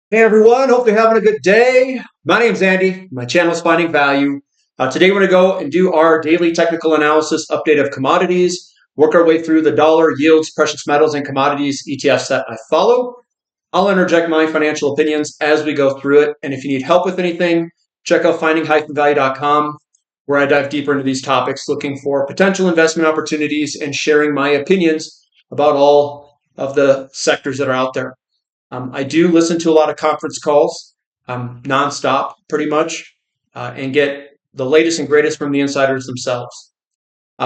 Hey everyone, hope you're having a good day. My name's Andy. My channel is Finding Value. Today we're going to go and do our daily technical analysis update of commodities, work our way through the dollar, yields, precious metals, and commodities ETFs that I follow. I'll interject my financial opinions as we go through it. And if you need help with anything, check out finding-value.com, where I dive deeper into these topics, looking for potential investment opportunities and sharing my opinions about all of the sectors that are out there. I do listen to a lot of conference calls, nonstop, pretty much, and get the latest and greatest from the insiders themselves.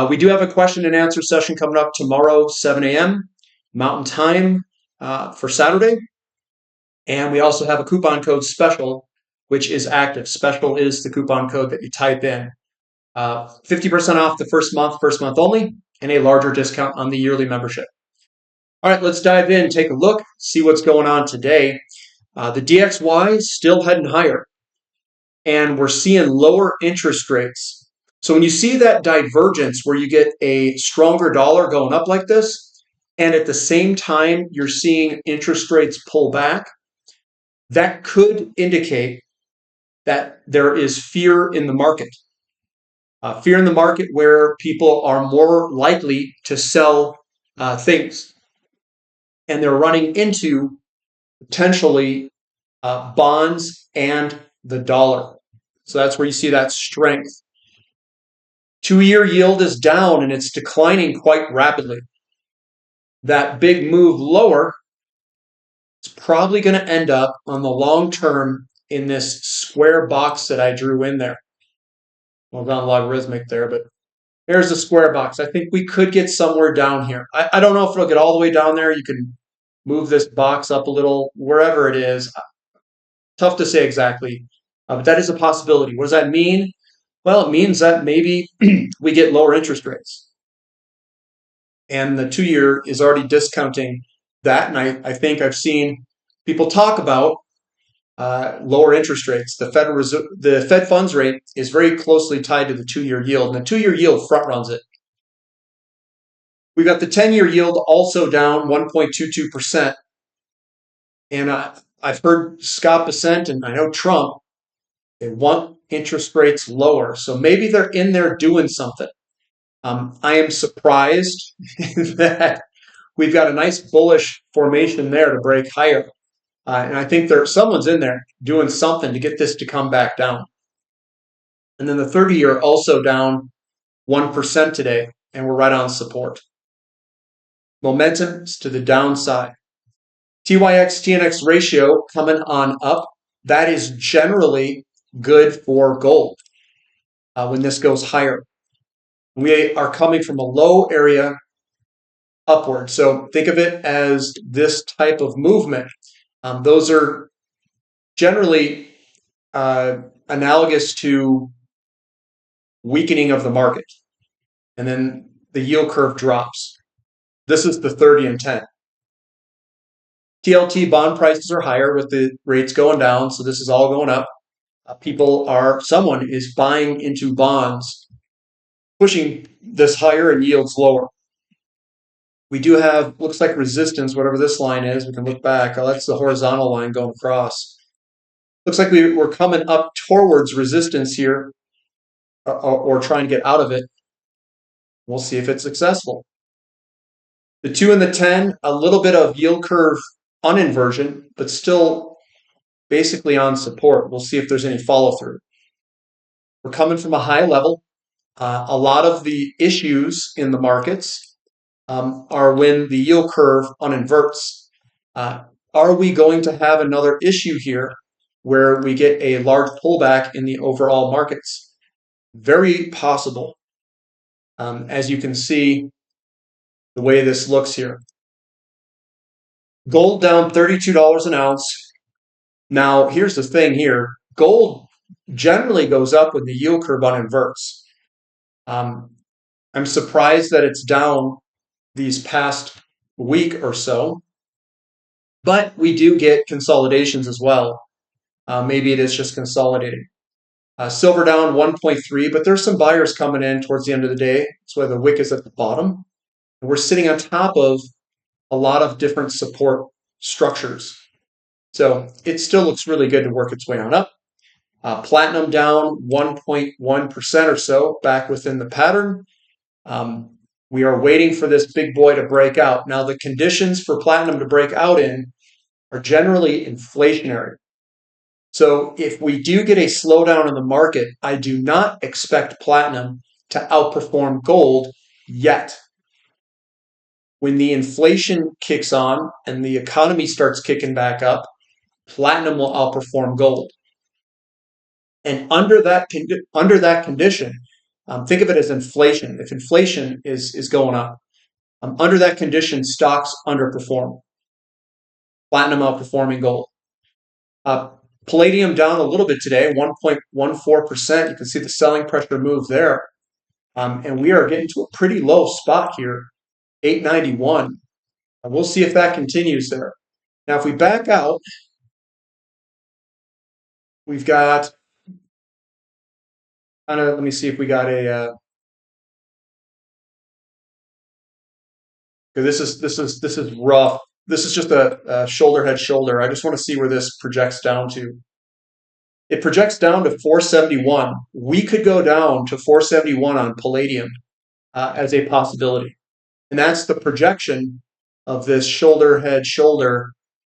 We do have a question and answer session coming up tomorrow, 7 a.m. Mountain Time for Saturday. And we also have a coupon code special, which is active. Special is the coupon code that you type in. 50% off the first month only, and a larger discount on the yearly membership. All right, let's dive in, take a look, see what's going on today. The DXY is still heading higher, and we're seeing lower interest rates. So when you see that divergence where you get a stronger dollar going up like this, and at the same time you're seeing interest rates pull back, that could indicate that there is fear in the market. Fear in the market where people are more likely to sell things, and they're running into potentially bonds and the dollar. So that's where you see that strength. 2-year yield is down and it's declining quite rapidly. That big move lower is probably going to end up on the long term in this square box that I drew in there. Well, not logarithmic there, but there's the square box. I think we could get somewhere down here. I don't know if it'll get all the way down there. You can move this box up a little, wherever it is. Tough to say exactly, but that is a possibility. What does that mean? Well, it means that maybe we get lower interest rates. And the 2-year is already discounting that. And I think I've seen people talk about lower interest rates. The Fed funds rate is very closely tied to the 2-year yield, and the 2-year yield front runs it. We've got the 10-year yield also down 1.22%. And I've heard Scott Bessent and I know Trump, they want interest rates lower. So maybe they're in there doing something. I am surprised that we've got a nice bullish formation there to break higher. And I think someone's in there doing something to get this to come back down. And then the 30-year also down 1% today, and we're right on support. Momentum's to the downside. TYX TNX ratio coming on up. That is generally good for gold when this goes higher. We are coming from a low area upward. So think of it as this type of movement. Those are generally analogous to weakening of the market. And then the yield curve drops. This is the 30 and 10. TLT bond prices are higher with the rates going down, so this is all going up. Someone is buying into bonds, pushing this higher and yields lower. We do have, looks like resistance, whatever this line is. We can look back. Oh, that's the horizontal line going across. Looks like we're coming up towards resistance here, or trying to get out of it. We'll see if it's successful. The 2 and the 10, a little bit of yield curve uninversion, but still basically on support. We'll see if there's any follow through. We're coming from a high level. A lot of the issues in the markets are when the yield curve uninverts. Are we going to have another issue here where we get a large pullback in the overall markets? Very possible. As you can see, the way this looks here. Gold down $32 an ounce. Now, here's the thing here. Gold generally goes up when the yield curve uninverts. I'm surprised that it's down these past week or so, but we do get consolidations as well. Maybe it is just consolidating. Silver down 1.3, but there's some buyers coming in towards the end of the day. That's why the wick is at the bottom. And we're sitting on top of a lot of different support structures. So it still looks really good to work its way on up. Platinum down 1.1% or so, back within the pattern. We are waiting for this big boy to break out. Now, the conditions for platinum to break out in are generally inflationary. So if we do get a slowdown in the market, I do not expect platinum to outperform gold yet. When the inflation kicks on and the economy starts kicking back up, platinum will outperform gold. And under that condition, think of it as inflation. If inflation is going up, under that condition, stocks underperform. Platinum outperforming gold. Palladium down a little bit today, 1.14%. You can see the selling pressure move there. And we are getting to a pretty low spot here, 891. We'll see if that continues there. Now, if we back out, we've got let me see if we got a this is rough. This is just a shoulder head shoulder. I just want to see where this projects down to. It projects down to 471. We could go down to 471 on palladium as a possibility. And that's the projection of this shoulder head shoulder.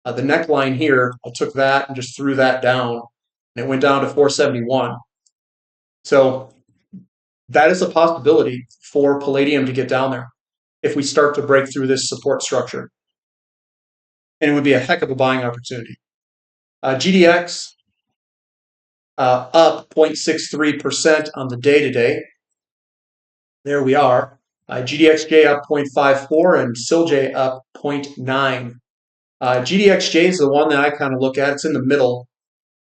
The neckline here, I took that and just threw that down, and it went down to 471. So that is a possibility for palladium to get down there if we start to break through this support structure. And it would be a heck of a buying opportunity. GDX up 0.63% on the day today. There we are. GDXJ up 0.54 and SILJ up 0.9. GDXJ is the one that I kind of look at. It's in the middle.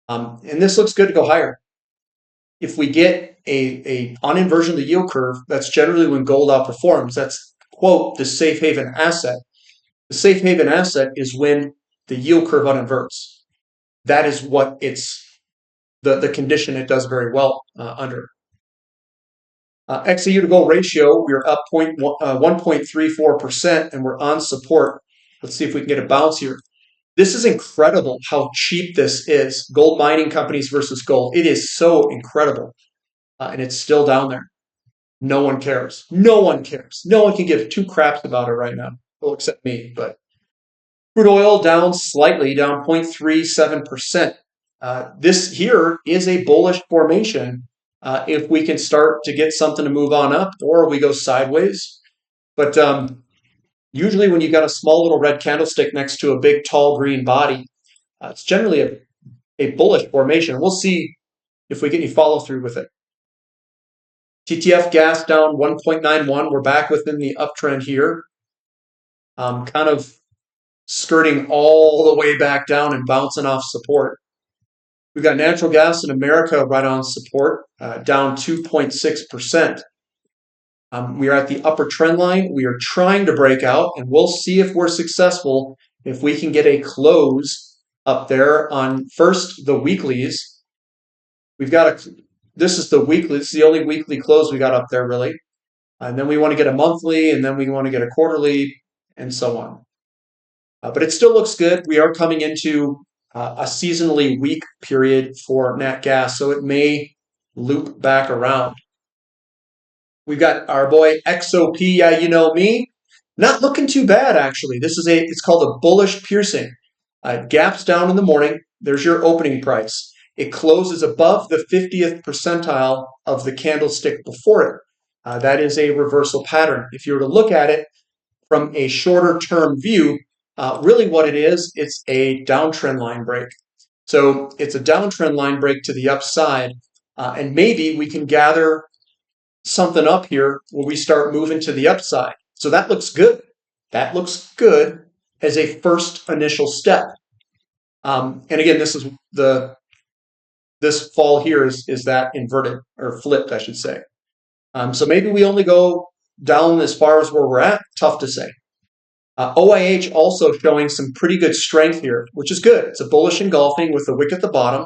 And this looks good to go higher. If we get a uninversion of the yield curve, that's generally when gold outperforms. That's, quote, the safe haven asset. The safe haven asset is when the yield curve uninverts. That is what it's the condition it does very well under. XAU to gold ratio, we're up 1.34%, and we're on support. Let's see if we can get a bounce here. This is incredible how cheap this is. Gold mining companies versus gold. It is so incredible. And it's still down there. No one cares. No one cares. No one can give two craps about it right now. Well, except me. But crude oil down slightly, down 0.37%. This here is a bullish formation if we can start to get something to move on up, or we go sideways. But usually when you've got a small little red candlestick next to a big tall green body, it's generally a bullish formation. We'll see if we get any follow through with it. TTF gas down 1.91. We're back within the uptrend here. Kind of skirting all the way back down and bouncing off support. We've got natural gas in America right on support, down 2.6%. We are at the upper trend line. We are trying to break out, and we'll see if we're successful if we can get a close up there on first the weeklies. We've got this is the weekly. This is the only weekly close we got up there, really. And then we want to get a monthly, and then we want to get a quarterly, and so on. But it still looks good. We are coming into a seasonally weak period for nat gas, so it may loop back around. We've got our boy XOP, yeah, you know me. Not looking too bad, actually. It's called a bullish piercing. Gaps down in the morning. There's your opening price. It closes above the 50th percentile of the candlestick before it. That is a reversal pattern. If you were to look at it from a shorter term view, really what it is, it's a downtrend line break. So it's a downtrend line break to the upside, and maybe we can gather something up here where we start moving to the upside. So that looks good. That looks good as a first initial step. And again, this fall here is that inverted or flipped, I should say. So maybe we only go down as far as where we're at. Tough to say. OIH also showing some pretty good strength here, which is good. It's a bullish engulfing with the wick at the bottom.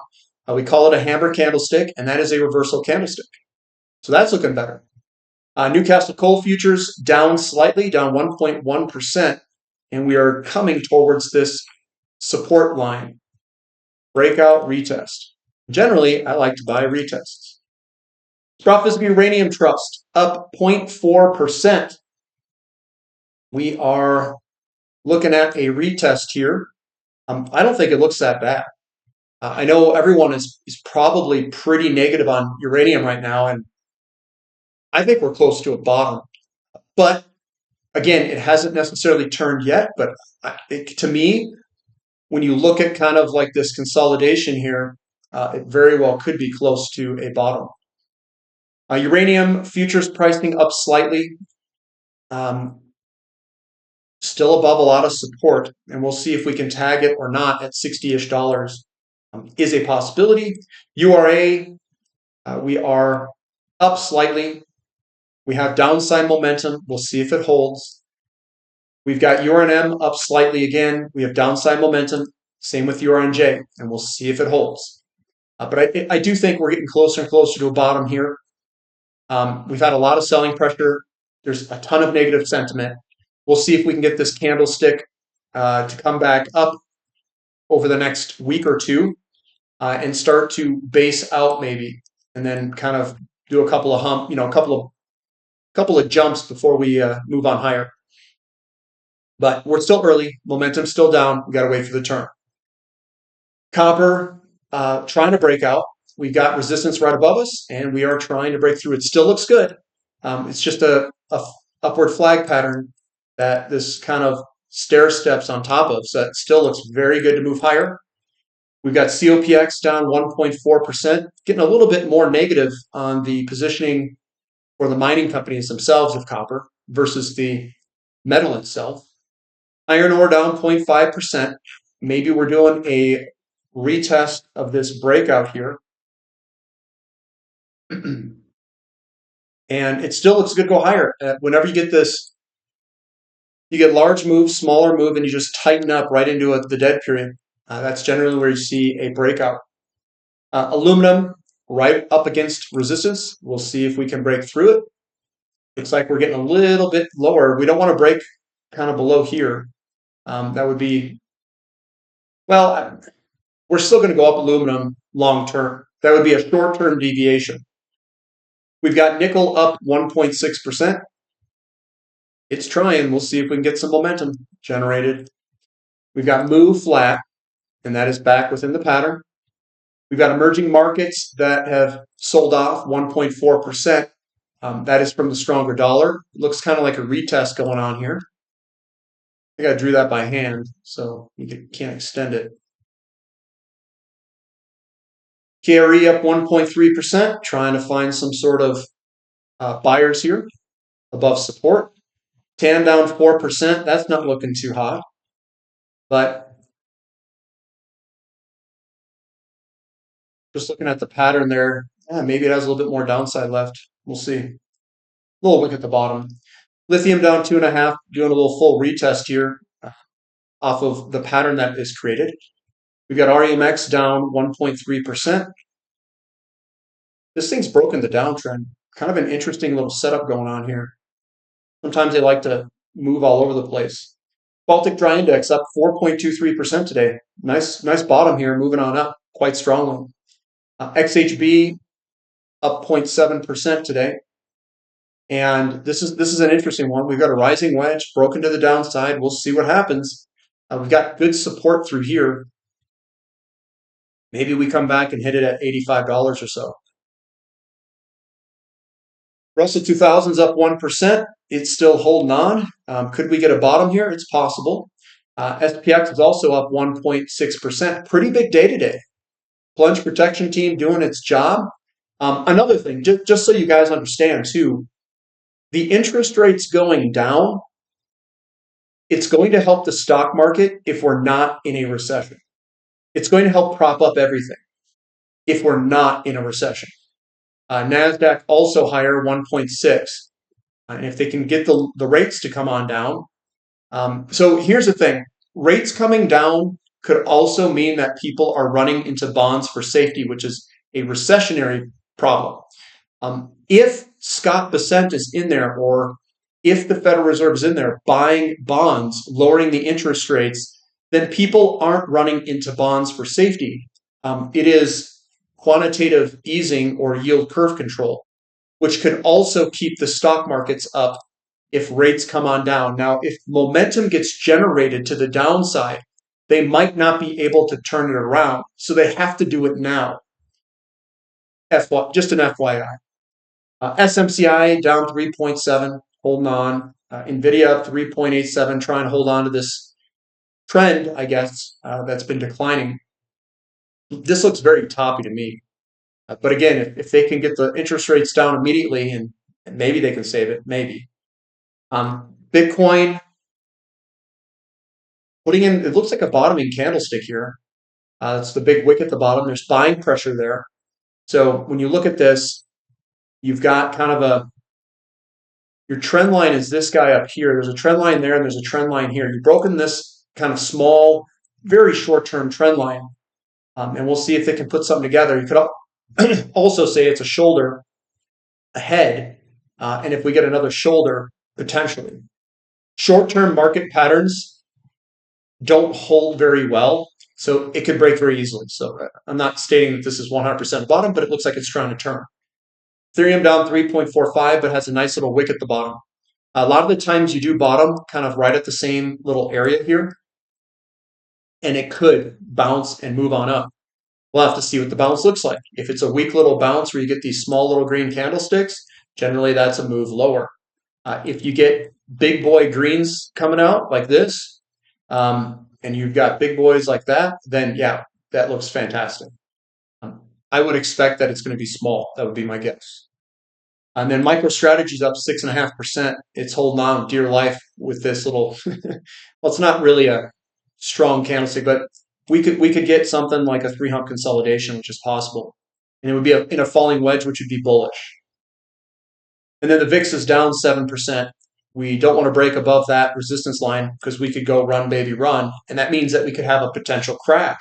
We call it a hammer candlestick, and that is a reversal candlestick. So that's looking better. Newcastle coal futures down slightly, down 1.1%, and we are coming towards this support line. breakout, retest. Generally, I like to buy retests. Profits of Uranium Trust up 0.4%. We are looking at a retest here. I don't think it looks that bad. I know everyone is probably pretty negative on uranium right now, and I think we're close to a bottom. But again, it hasn't necessarily turned yet. But to me, when you look at kind of like this consolidation here, it very well could be close to a bottom. Uranium futures pricing up slightly. Still above a lot of support, and we'll see if we can tag it or not at $60-ish is a possibility. URA, we are up slightly. We have downside momentum. We'll see if it holds. We've got URNM up slightly again. We have downside momentum. Same with URNJ, and we'll see if it holds. But I do think we're getting closer and closer to a bottom here. We've had a lot of selling pressure. There's a ton of negative sentiment. We'll see if we can get this candlestick to come back up over the next week or two and start to base out maybe, and then kind of do a couple of couple of jumps before we move on higher. But we're still early. Momentum's still down. We got to wait for the turn. Copper trying to break out. We've got resistance right above us, and we are trying to break through. It still looks good. It's just a upward flag pattern that this kind of stair steps on top of. So it still looks very good to move higher. We've got COPX down 1.4%, getting a little bit more negative on the positioning for the mining companies themselves of copper versus the metal itself. Iron ore down 0.5%. Maybe we're doing a retest of this breakout here. And it still looks good to go higher. Whenever you get this, you get large move, smaller move, and you just tighten up right into the dead period. That's generally where you see a breakout. Aluminum right up against resistance. We'll see if we can break through it. Looks like we're getting a little bit lower. We don't want to break kind of below here. That would be, well, we're still going to go up aluminum long term. That would be a short-term deviation. We've got nickel up 1.6%. It's trying. We'll see if we can get some momentum generated. We've got move flat, and that is back within the pattern. We've got emerging markets that have sold off 1.4%. That is from the stronger dollar. It looks kind of like a retest going on here. I think I drew that by hand, so you can't extend it. KRE up 1.3%, trying to find some sort of buyers here above support. TAN down 4%. That's not looking too hot. But just looking at the pattern there, maybe it has a little bit more downside left. We'll see. A little look at the bottom. Lithium down 2.5%, doing a little full retest here off of the pattern that is created. We've got REMX down 1.3%. This thing's broken the downtrend. Kind of an interesting little setup going on here. Sometimes they like to move all over the place. Baltic Dry Index up 4.23% today. Nice bottom here, moving on up quite strongly. XHB up 0.7% today. And this is an interesting one. We've got a rising wedge, broken to the downside. We'll see what happens. We've got good support through here. Maybe we come back and hit it at $85 or so. Russell 2000's up 1%. It's still holding on. Could we get a bottom here? It's possible. SPX is also up 1.6%. Pretty big day today. Plunge protection team doing its job. Another thing, just so you guys understand too, the interest rates going down, it's going to help the stock market if we're not in a recession. It's going to help prop up everything if we're not in a recession. NASDAQ also higher, 1.6. And if they can get the rates to come on down. So here's the thing. Rates coming down could also mean that people are running into bonds for safety, which is a recessionary problem. If Scott Bessent is in there, or if the Federal Reserve is in there buying bonds, lowering the interest rates, then people aren't running into bonds for safety. It is quantitative easing or yield curve control, which could also keep the stock markets up if rates come on down. Now, if momentum gets generated to the downside, they might not be able to turn it around. So they have to do it now. Just an FYI. SMCI down 3.7, holding on. NVIDIA up 3.87, trying to hold on to this trend, I guess, that's been declining. This looks very toppy to me. But again, if they can get the interest rates down immediately, and maybe they can save it, maybe. Bitcoin, putting in, it looks like a bottoming candlestick here. It's the big wick at the bottom. There's buying pressure there. So when you look at this, you've got kind of your trend line is this guy up here. There's a trend line there, and there's a trend line here. You've broken this kind of small, very short-term trend line. And we'll see if they can put something together. You could also say it's a shoulder ahead, and if we get another shoulder, potentially. Short-term market patterns don't hold very well, so it could break very easily. So I'm not stating that this is 100% bottom, but it looks like it's trying to turn. Ethereum down 3.45, but has a nice little wick at the bottom. A lot of the times you do bottom kind of right at the same little area here, and it could bounce and move on up. We'll have to see what the bounce looks like. If it's a weak little bounce where you get these small little green candlesticks, generally that's a move lower. If you get big boy greens coming out like this, and you've got big boys like that, then yeah, that looks fantastic. I would expect that it's going to be small. That would be my guess. And then MicroStrategy's up 6.5%. It's holding on dear life with this little, well, it's not really a strong candlestick, but we could get something like a 3-hump consolidation, which is possible. And it would be in a falling wedge, which would be bullish. And then the VIX is down 7%. We don't want to break above that resistance line because we could go run, baby, run. And that means that we could have a potential crash.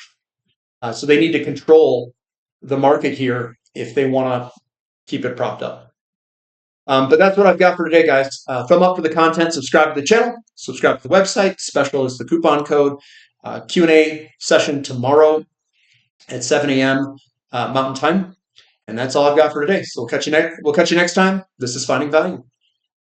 So they need to control the market here if they want to keep it propped up. But that's what I've got for today, guys. Thumb up for the content. Subscribe to the channel. Subscribe to the website. Special is the coupon code. Q&A session tomorrow at 7 a.m. Mountain Time. And that's all I've got for today. So we'll catch you next time. This is Finding Value.